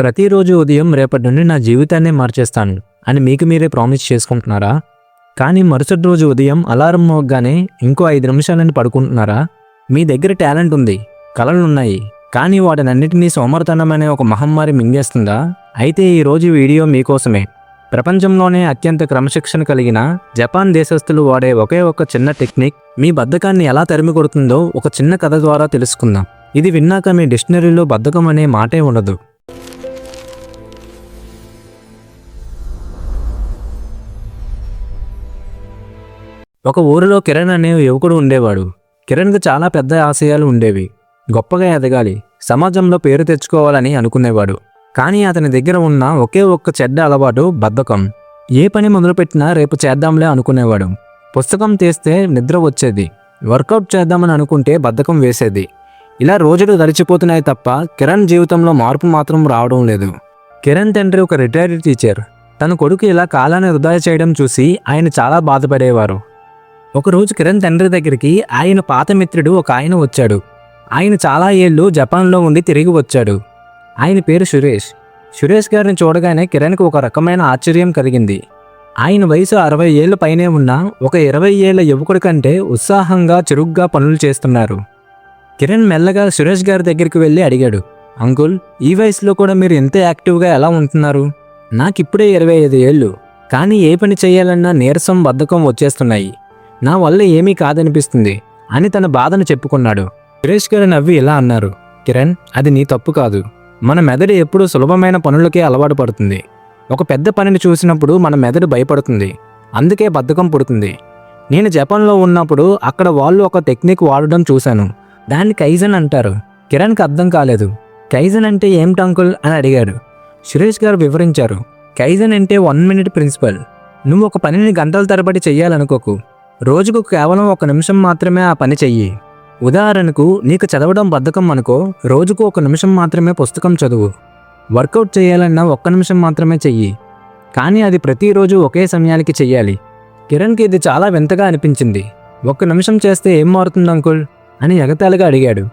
ప్రతిరోజు ఉదయం రేపటి నుండి నా జీవితాన్నే మార్చేస్తాను అని మీకు మీరే ప్రామిస్ చేసుకుంటున్నారా? కానీ మరుసటి రోజు ఉదయం అలారం మోగగానే ఇంకో 5 నిమిషాలని పడుకుంటున్నారా? మీ దగ్గర టాలెంట్ ఉంది, కళలున్నాయి, కానీ వాటినన్నిటినీ సోమరితనం అనే ఒక మహమ్మారి మింగేస్తుందా? అయితే ఈరోజు వీడియో మీకోసమే. ప్రపంచంలోనే అత్యంత క్రమశిక్షణ కలిగిన జపాన్ దేశస్థులు వాడే ఒకే ఒక చిన్న టెక్నిక్ మీ బద్ధకాన్ని ఎలా తరిమి కొడుతుందో ఒక చిన్న కథ ద్వారా తెలుసుకుందాం. ఇది విన్నాక మీ డిక్షనరీలో బద్ధకం అనే మాటే ఉండదు. ఒక ఊరిలో కిరణ్ అనే యువకుడు ఉండేవాడు. కిరణ్కి చాలా పెద్ద ఆశయాలు ఉండేవి. గొప్పగా ఎదగాలి, సమాజంలో పేరు తెచ్చుకోవాలని అనుకునేవాడు. కానీ అతని దగ్గర ఉన్న ఒకే ఒక్క చెడ్డ అలవాటు బద్ధకం. ఏ పని మొదలుపెట్టినా రేపు చేద్దాంలే అనుకునేవాడు. పుస్తకం తీస్తే నిద్ర వచ్చేది, వర్కౌట్ చేద్దామని అనుకుంటే బద్ధకం వేసేది. ఇలా రోజులు గడిచిపోతున్నాయి తప్ప కిరణ్ జీవితంలో మార్పు మాత్రం రావడం లేదు. కిరణ్ తండ్రి ఒక రిటైర్డ్ టీచర్. తన కొడుకు ఇలా కాలాన్ని వృధా చేయడం చూసి ఆయన చాలా బాధపడేవారు. ఒకరోజు కిరణ్ తండ్రి దగ్గరికి ఆయన పాత మిత్రుడు ఒక ఆయన వచ్చాడు. ఆయన చాలా ఏళ్ళు జపాన్లో ఉండి తిరిగి వచ్చాడు. ఆయన పేరు సురేష్. సురేష్ గారిని చూడగానే కిరణ్కి ఒక రకమైన ఆశ్చర్యం కలిగింది. ఆయన వయసు 60 ఏళ్ళ పైనే ఉన్న ఒక 20 ఏళ్ల యువకుడి కంటే ఉత్సాహంగా చురుగ్గా పనులు చేస్తున్నారు. కిరణ్ మెల్లగా సురేష్ గారి దగ్గరికి వెళ్ళి అడిగాడు, అంకుల్, ఈ వయసులో కూడా మీరు ఎంత యాక్టివ్గా ఎలా ఉంటున్నారు? నాకిప్పుడే 25 ఏళ్ళు, కానీ ఏ పని చేయాలన్నా నీరసం, బద్ధకం వచ్చేస్తున్నాయి. నా వల్ల ఏమీ కాదనిపిస్తుంది అని తన బాధను చెప్పుకున్నాడు. సురేష్ గారు నవ్వి ఇలా అన్నారు, కిరణ్, అది నీ తప్పు కాదు. మన మెదడు ఎప్పుడూ సులభమైన పనులకే అలవాటు పడుతుంది. ఒక పెద్ద పనిని చూసినప్పుడు మన మెదడు భయపడుతుంది, అందుకే బద్ధకం పుడుతుంది. నేను జపాన్లో ఉన్నప్పుడు అక్కడ వాళ్ళు ఒక టెక్నిక్ వాడడం చూశాను. దాన్ని కైజన్ అంటారు. కిరణ్కి అర్థం కాలేదు. కైజన్ అంటే ఏమిటి అంకుల్ అని అడిగాడు. సురేష్ గారు వివరించారు, కైజన్ అంటే 1 మినిట్ ప్రిన్సిపల్. నువ్వు ఒక పనిని గంటల తరబడి చెయ్యాలనుకోకు. రోజుకు కేవలం 1 నిమిషం మాత్రమే ఆ పని చెయ్యి. ఉదాహరణకు నీకు చదవడం బద్ధకం అనుకో, రోజుకు 1 నిమిషం మాత్రమే పుస్తకం చదువు. వర్కౌట్ చేయాలన్నా 1 నిమిషం మాత్రమే చెయ్యి, కానీ అది ప్రతిరోజు ఒకే సమయానికి చెయ్యాలి. కిరణ్కి ఇది చాలా వింతగా అనిపించింది. 1 నిమిషం చేస్తే ఏం మారుతుంది అంకుల్ అని ఎగతాళిగా అడిగాడు.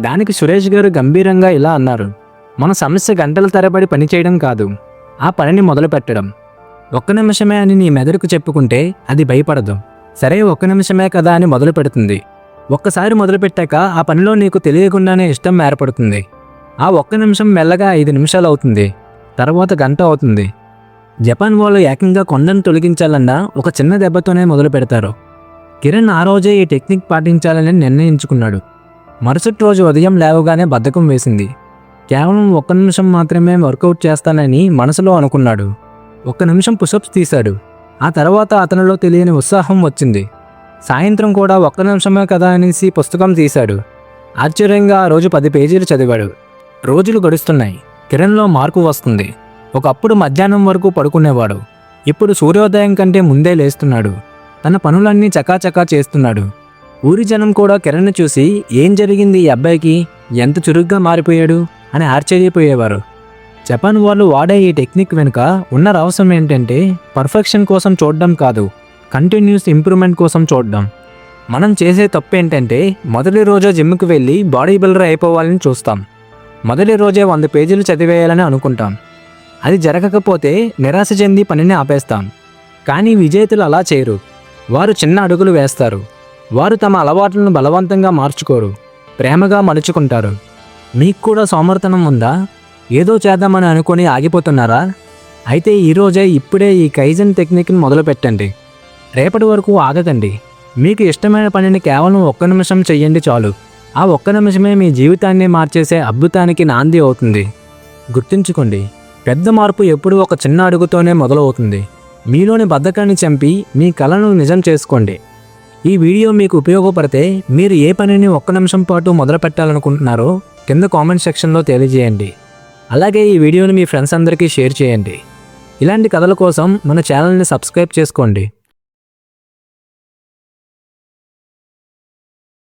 దానికి సురేష్ గారు గంభీరంగా ఇలా అన్నారు, మన సమస్య గంటల తరబడి పని చేయడం కాదు, ఆ పనిని మొదలు పెట్టడం. 1 నిమిషమే అని నీ మెదడుకు చెప్పుకుంటే అది భయపడదు. సరే, 1 నిమిషమే కదా అని మొదలు పెడుతుంది. ఒక్కసారి మొదలుపెట్టాక ఆ పనిలో నీకు తెలియకుండానే ఇష్టం ఏర్పడుతుంది. ఆ 1 నిమిషం మెల్లగా 5 నిమిషాలు అవుతుంది, తర్వాత గంట అవుతుంది. జపాన్ వాళ్ళు ఏకంగా కొండను తొలగించాలన్నా ఒక చిన్న దెబ్బతోనే మొదలు పెడతారు. కిరణ్ ఆ రోజే ఈ టెక్నిక్ పాటించాలని నిర్ణయించుకున్నాడు. మరుసటి రోజు ఉదయం లేవగానే బద్ధకం వేసింది. కేవలం 1 నిమిషం మాత్రమే వర్కౌట్ చేస్తానని మనసులో అనుకున్నాడు. 1 నిమిషం పుషప్స్ తీశాడు. ఆ తర్వాత అతనిలో తెలియని ఉత్సాహం వచ్చింది. సాయంత్రం కూడా 1 నిమిషమే కదా అనేసి పుస్తకం తీశాడు. ఆశ్చర్యంగా ఆ రోజు 10 పేజీలు చదివాడు. రోజులు గడుస్తున్నాయి. కిరణ్లో మార్పు వస్తుంది. ఒకప్పుడు మధ్యాహ్నం వరకు పడుకునేవాడు. ఇప్పుడు సూర్యోదయం కంటే ముందే లేస్తున్నాడు. తన పనులన్నీ చకాచకా చేస్తున్నాడు. ఊరి జనం కూడా కిరణ్ని చూసి ఏం జరిగింది ఈ అబ్బాయికి, ఎంత చురుగ్గా మారిపోయాడు అని ఆశ్చర్యపోయేవారు. జపాన్ వాళ్ళు వాడే ఈ టెక్నిక్ వెనుక ఉన్న రహస్యం ఏంటంటే పర్ఫెక్షన్ కోసం చూడడం కాదు, కంటిన్యూస్ ఇంప్రూవ్మెంట్ కోసం చూడడం. మనం చేసే తప్పు ఏంటంటే మొదటి రోజే జిమ్కి వెళ్ళి బాడీ బిల్డర్ అయిపోవాలని చూస్తాం. మొదటి రోజే 100 పేజీలు చదివేయాలని అనుకుంటాం. అది జరగకపోతే నిరాశ చెంది పనిని ఆపేస్తాం. కానీ విజేతలు అలా చేయరు. వారు చిన్న అడుగులు వేస్తారు. వారు తమ అలవాట్లను బలవంతంగా మార్చుకోరు, ప్రేమగా మలుచుకుంటారు. మీకు కూడా సోమరితనం ఉందా? ఏదో చేద్దామని అనుకుని ఆగిపోతున్నారా? అయితే ఈరోజే ఇప్పుడే ఈ కైజన్ టెక్నిక్ని మొదలు పెట్టండి. రేపటి వరకు ఆగకండి. మీకు ఇష్టమైన పనిని కేవలం 1 నిమిషం చెయ్యండి చాలు. ఆ 1 నిమిషమే మీ జీవితాన్ని మార్చేసే అద్భుతానికి నాంది అవుతుంది. గుర్తుంచుకోండి, పెద్ద మార్పు ఎప్పుడూ ఒక చిన్న అడుగుతోనే మొదలవుతుంది. మీలోని బద్ధకాన్ని చంపి మీ కలను నిజం చేసుకోండి. ఈ వీడియో మీకు ఉపయోగపడితే మీరు ఏ పనిని 1 నిమిషం పాటు మొదలు పెట్టాలనుకుంటున్నారో కింద కామెంట్ సెక్షన్లో తెలియజేయండి. అలాగే ఈ వీడియోని మీ ఫ్రెండ్స్ అందరికీ షేర్ చేయండి. ఇలాంటి కథల కోసం మన ఛానల్ని సబ్స్క్రైబ్ చేసుకోండి.